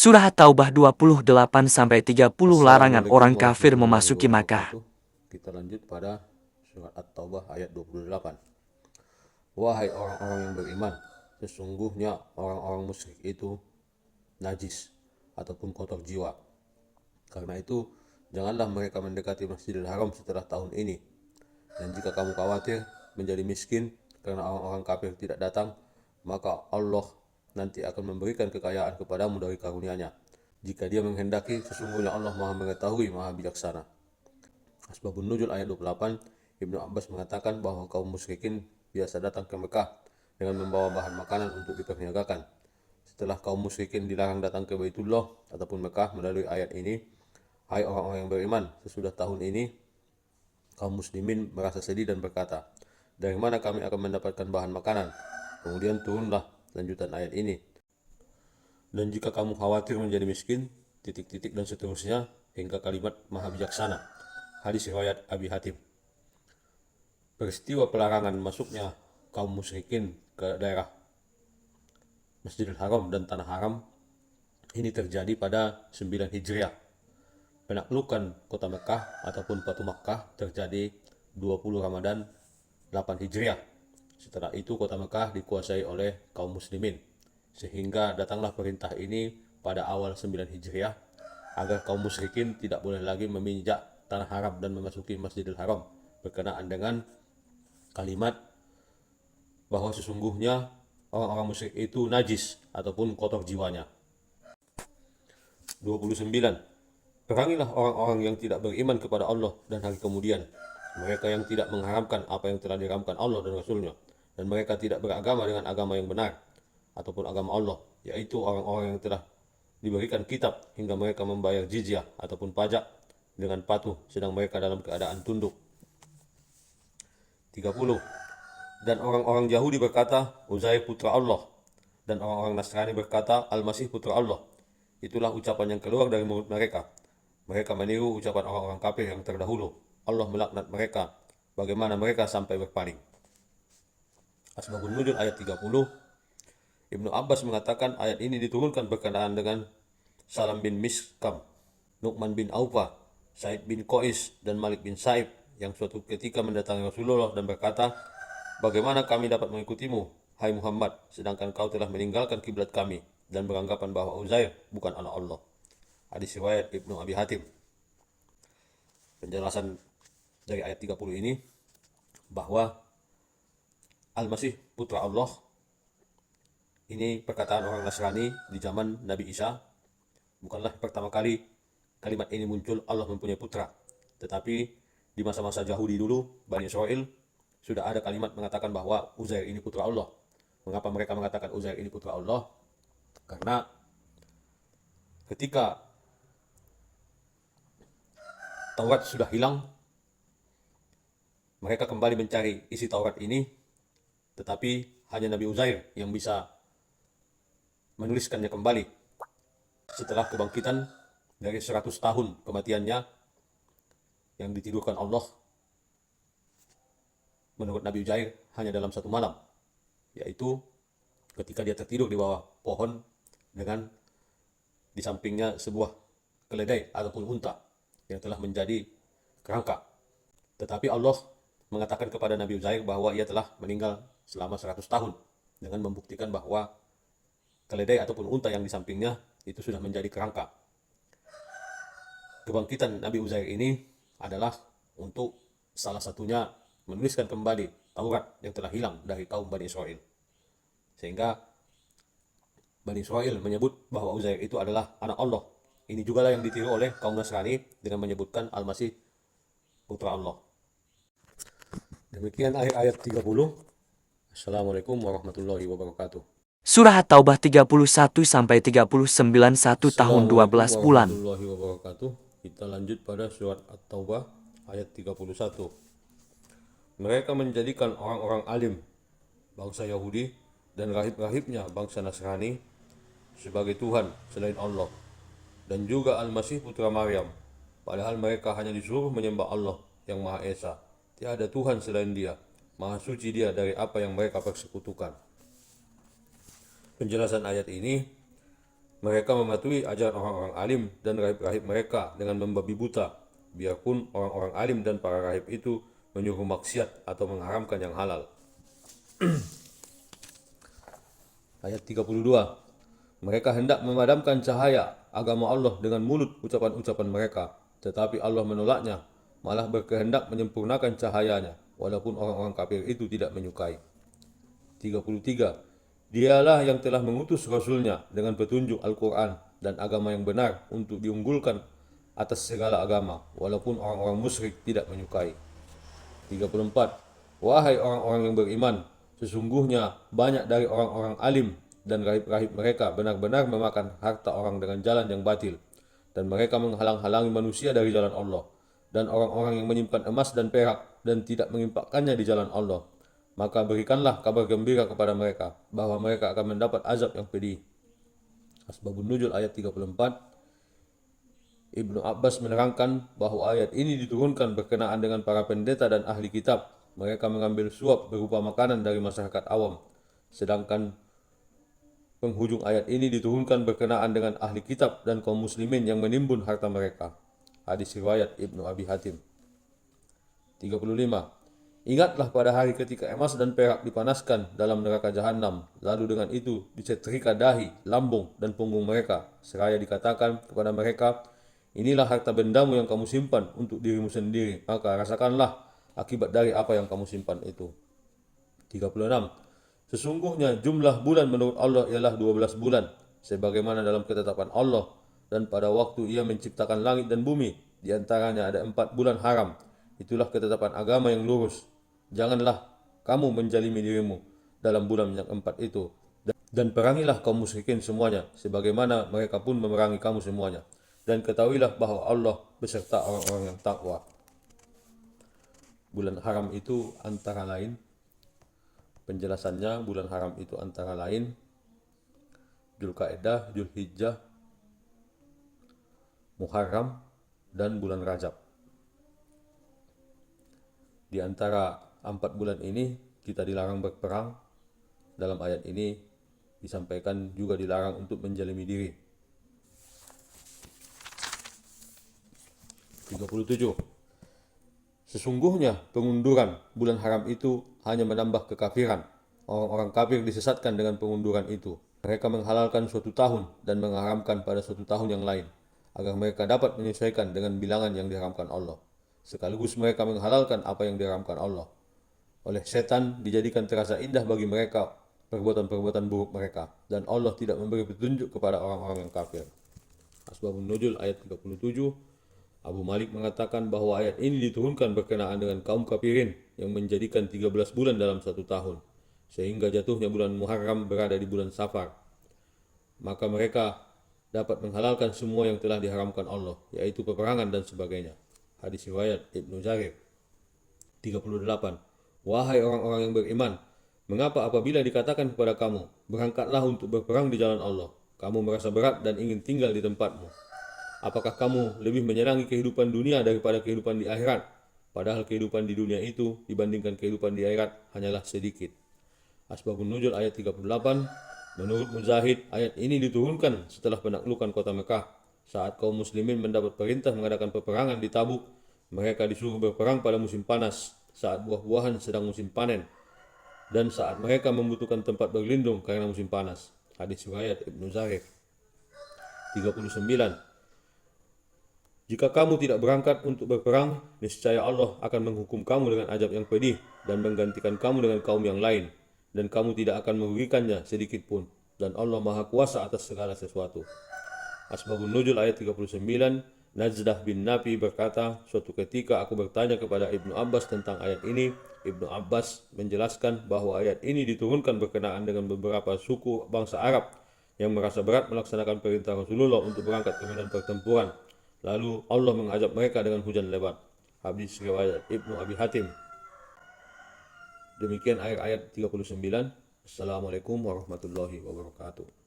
Surah At-Taubah 28-30 larangan orang Assalamualaikum kafir warahmatullahi memasuki Makkah. wabarakatuh. Kita lanjut pada surat At-Taubah ayat 28. Wahai orang-orang yang beriman, sesungguhnya orang-orang musyrik itu najis ataupun kotor jiwa. Karena itu, janganlah mereka mendekati Masjidil Haram setelah tahun ini. Dan jika kamu khawatir menjadi miskin karena orang-orang kafir tidak datang, maka Allah nanti akan memberikan kekayaan kepadamu dari karunia-Nya. Jika dia menghendaki, sesungguhnya Allah Maha mengetahui, Maha bijaksana. Asbabun Nuzul ayat 28, Ibnu Abbas mengatakan bahwa kaum musyrikin biasa datang ke Mekah dengan membawa bahan makanan untuk diperniagakan. Setelah kaum musyrikin dilarang datang ke Baitullah ataupun Mekah melalui ayat ini, hai orang-orang yang beriman, sesudah tahun ini, kaum muslimin merasa sedih dan berkata, dari mana kami akan mendapatkan bahan makanan? Kemudian turunlah lanjutan ayat ini. Dan jika kamu khawatir menjadi miskin, titik-titik dan seterusnya, hingga kalimat Maha Bijaksana. Hadis riwayat Abi Hatim. Peristiwa pelarangan masuknya kaum musyrikin ke daerah Masjidil Haram dan Tanah Haram ini terjadi pada 9 Hijriah. Penaklukan kota Mekah ataupun Batu Makkah terjadi 20 Ramadan 8 Hijriah. Setelah itu kota Mekah dikuasai oleh kaum muslimin. Sehingga datanglah perintah ini pada awal 9 Hijriah agar kaum musyrikin tidak boleh lagi meminjak tanah haram dan memasuki Masjidil Haram berkenaan dengan kalimat bahwa sesungguhnya orang-orang musyrik itu najis ataupun kotor jiwanya. 29. Perangilah orang-orang yang tidak beriman kepada Allah dan hari kemudian, mereka yang tidak mengharamkan apa yang telah diharamkan Allah dan Rasulnya, dan mereka tidak beragama dengan agama yang benar ataupun agama Allah, yaitu orang-orang yang telah diberikan kitab hingga mereka membayar jizyah ataupun pajak dengan patuh sedang mereka dalam keadaan tunduk. 30. Dan orang-orang Yahudi berkata, Uzair putra Allah, dan orang-orang Nasrani berkata, Al-Masih putra Allah. Itulah ucapan yang keluar dari mulut mereka. Mereka meniru ucapan orang-orang kafir yang terdahulu. Allah melaknat mereka, bagaimana mereka sampai berpaling. Asbabun Nuzul ayat 30. Ibnu Abbas mengatakan ayat ini diturunkan berkenaan dengan Salam bin Miskam, Nu'man bin Aufah, Said bin Qais, dan Malik bin Saib yang suatu ketika mendatangi Rasulullah dan berkata, bagaimana kami dapat mengikutimu, hai Muhammad, sedangkan kau telah meninggalkan kiblat kami dan beranggapan bahwa Uzair bukan anak Allah. Hadis riwayat Ibnu Abi Hatim. Penjelasan dari ayat 30 ini bahwa Al-Masih putra Allah ini perkataan orang Nasrani di zaman Nabi Isa. Bukanlah pertama kali kalimat ini muncul Allah mempunyai putra. Tetapi di masa-masa Yahudi dulu, Bani Israel, sudah ada kalimat mengatakan bahwa Uzair ini putra Allah. Mengapa mereka mengatakan Uzair ini putra Allah? Karena ketika Taurat sudah hilang, mereka kembali mencari isi Taurat ini, tetapi hanya Nabi Uzair yang bisa menuliskannya kembali. Setelah kebangkitan dari 100 tahun kematiannya yang ditidurkan Allah, menurut Nabi Uzair hanya dalam satu malam, yaitu ketika dia tertidur di bawah pohon dengan di sampingnya sebuah keledai ataupun unta yang telah menjadi kerangka. Tetapi Allah mengatakan kepada Nabi Uzair bahwa ia telah meninggal selama 100 tahun dengan membuktikan bahwa keledai ataupun unta yang di sampingnya itu sudah menjadi kerangka. Kebangkitan Nabi Uzair ini adalah untuk salah satunya menuliskan kembali Taurat yang telah hilang dari kaum Bani Israel. Sehingga Bani Israel menyebut bahwa Uzair itu adalah anak Allah. Ini juga lah yang ditiru oleh kaum Nasrani dengan menyebutkan Al-Masih putra Allah. Demikian ayat 30. Assalamualaikum warahmatullahi wabarakatuh. Surah At-Taubah 31-39 1 tahun 12 bulan. Warahmatullahi wabarakatuh. Kita lanjut pada surat At-Taubah ayat 31. Mereka menjadikan orang-orang alim bangsa Yahudi dan rahib-rahibnya bangsa Nasrani sebagai Tuhan selain Allah, dan juga Al-Masih putra Maryam, padahal mereka hanya disuruh menyembah Allah yang Maha Esa. Tiada Tuhan selain Dia, Maha suci Dia dari apa yang mereka persekutukan. Penjelasan ayat ini Mereka mematuhi ajaran orang-orang alim dan rahib-rahib mereka dengan membabi buta, biarpun orang-orang alim dan para rahib itu menyuruh maksiat atau mengharamkan yang halal. Ayat 32. Mereka hendak memadamkan cahaya agama Allah dengan mulut ucapan-ucapan mereka, tetapi Allah menolaknya, malah berkehendak menyempurnakan cahayanya, walaupun orang-orang kafir itu tidak menyukai. 33. Dialah yang telah mengutus Rasulnya dengan petunjuk Al-Quran dan agama yang benar untuk diunggulkan atas segala agama, walaupun orang-orang musyrik tidak menyukai. 34. Wahai orang-orang yang beriman, sesungguhnya banyak dari orang-orang alim dan rahib-rahib mereka benar-benar memakan harta orang dengan jalan yang batil, dan mereka menghalang-halangi manusia dari jalan Allah, dan orang-orang yang menyimpan emas dan perak dan tidak menginfakkannya di jalan Allah. Maka berikanlah kabar gembira kepada mereka bahwa mereka akan mendapat azab yang pedih. Asbabun Nuzul ayat 34. Ibnu Abbas menerangkan bahwa ayat ini diturunkan berkenaan dengan para pendeta dan ahli kitab. Mereka mengambil suap berupa makanan dari masyarakat awam. Sedangkan penghujung ayat ini diturunkan berkenaan dengan ahli kitab dan kaum muslimin yang menimbun harta mereka. Hadis riwayat Ibnu Abi Hatim. 35. Ingatlah pada hari ketika emas dan perak dipanaskan dalam neraka jahanam, lalu dengan itu disetrika dahi, lambung, dan punggung mereka, seraya dikatakan kepada mereka, inilah harta bendamu yang kamu simpan untuk dirimu sendiri, maka rasakanlah akibat dari apa yang kamu simpan itu. 36. Sesungguhnya jumlah bulan menurut Allah ialah 12 bulan, sebagaimana dalam ketetapan Allah, dan pada waktu Ia menciptakan langit dan bumi, di antaranya ada 4 bulan haram. Itulah ketetapan agama yang lurus. Janganlah kamu menjalimi dirimu dalam bulan yang 4 itu, dan perangilah kaum musyrikin semuanya, sebagaimana mereka pun memerangi kamu semuanya. Dan ketahuilah bahwa Allah beserta orang-orang yang takwa. Bulan haram itu antara lain, penjelasannya bulan haram itu antara lain Dzulqa'dah, Dzulhijjah, Muharram, dan bulan Rajab. Di antara 4 bulan ini kita dilarang berperang. Dalam ayat ini disampaikan juga dilarang untuk menjalimi diri. 37. Sesungguhnya pengunduran bulan haram itu hanya menambah kekafiran. Orang-orang kafir disesatkan dengan pengunduran itu. Mereka menghalalkan suatu tahun dan mengharamkan pada suatu tahun yang lain, agar mereka dapat menyesuaikan dengan bilangan yang diharamkan Allah. Sekaligus mereka menghalalkan apa yang diharamkan Allah. Oleh setan dijadikan terasa indah bagi mereka perbuatan-perbuatan buruk mereka, dan Allah tidak memberi petunjuk kepada orang-orang yang kafir. Asbabun Nuzul ayat 37. Abu Malik mengatakan bahwa ayat ini diturunkan berkenaan dengan kaum kafirin yang menjadikan 13 bulan dalam satu tahun, sehingga jatuhnya bulan Muharram berada di bulan Safar. Maka mereka dapat menghalalkan semua yang telah diharamkan Allah, yaitu peperangan dan sebagainya. Hadis riwayat Ibnu Jarir. 38. Wahai orang-orang yang beriman, mengapa apabila dikatakan kepada kamu, berangkatlah untuk berperang di jalan Allah, kamu merasa berat dan ingin tinggal di tempatmu? Apakah kamu lebih menyenangi kehidupan dunia daripada kehidupan di akhirat? Padahal kehidupan di dunia itu dibandingkan kehidupan di akhirat hanyalah sedikit. Asbabun Nuzul ayat 38. Menurut Mujahid, ayat ini diturunkan setelah penaklukan kota Mekah. Saat kaum muslimin mendapat perintah mengadakan peperangan di Tabuk, mereka disuruh berperang pada musim panas, saat buah-buahan sedang musim panen, dan saat mereka membutuhkan tempat berlindung karena musim panas. Hadis riwayat Ibnu Jarir. 39. Jika kamu tidak berangkat untuk berperang, niscaya Allah akan menghukum kamu dengan azab yang pedih dan menggantikan kamu dengan kaum yang lain, dan kamu tidak akan merugikannya sedikit pun, dan Allah Maha Kuasa atas segala sesuatu. Asbabun Nuzul ayat 39. Najdah bin Nafi berkata, suatu ketika aku bertanya kepada Ibnu Abbas tentang ayat ini. Ibnu Abbas menjelaskan bahwa ayat ini diturunkan berkenaan dengan beberapa suku bangsa Arab yang merasa berat melaksanakan perintah Rasulullah untuk berangkat ke medan pertempuran. Lalu Allah mengazab mereka dengan hujan lebat. Hadis riwayat Ibnu Abi Hatim. Demikian ayat 39. Assalamualaikum warahmatullahi wabarakatuh.